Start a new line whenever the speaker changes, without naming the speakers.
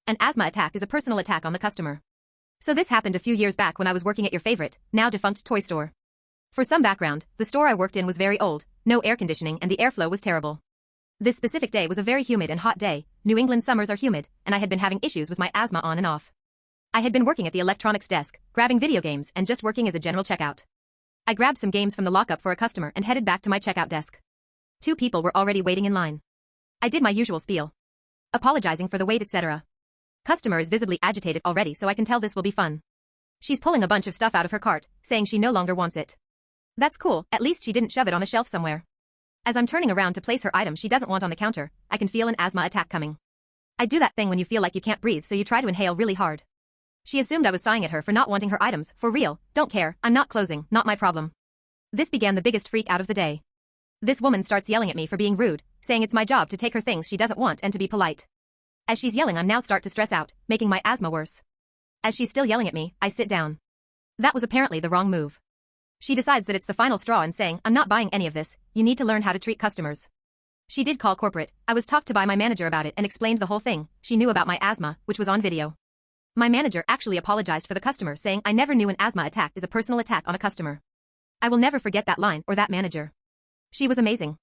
An asthma attack is a personal attack on the customer. So this happened a few years back when I was working at your favorite, now defunct toy store. For some background, the store I worked in was very old, no air conditioning and the airflow was terrible. This specific day was a very humid and hot day. New England summers are humid, and I had been having issues with my asthma on and off. I had been working at the electronics desk, grabbing video games and just working as a general checkout. I grabbed some games from the lockup for a customer and headed back to my checkout desk. 2 people were already waiting in line. I did my usual spiel, apologizing for the wait, etc. Customer is visibly agitated already, so I can tell this will be fun. She's pulling a bunch of stuff out of her cart, saying she no longer wants it. That's cool, at least she didn't shove it on a shelf somewhere. As I'm turning around to place her item she doesn't want on the counter, I can feel an asthma attack coming. I do that thing when you feel like you can't breathe, so you try to inhale really hard. She assumed I was sighing at her for not wanting her items. For real, don't care, I'm not closing, not my problem. This began the biggest freak out of the day. This woman starts yelling at me for being rude, saying it's my job to take her things she doesn't want and to be polite. As she's yelling, I'm now start to stress out, making my asthma worse. As she's still yelling at me, I sit down. That was apparently the wrong move. She decides that it's the final straw and saying, I'm not buying any of this, you need to learn how to treat customers. She did call corporate. I was talked to by my manager about it and explained the whole thing. She knew about my asthma, which was on video. My manager actually apologized for the customer, saying I never knew an asthma attack is a personal attack on a customer. I will never forget that line or that manager. She was amazing.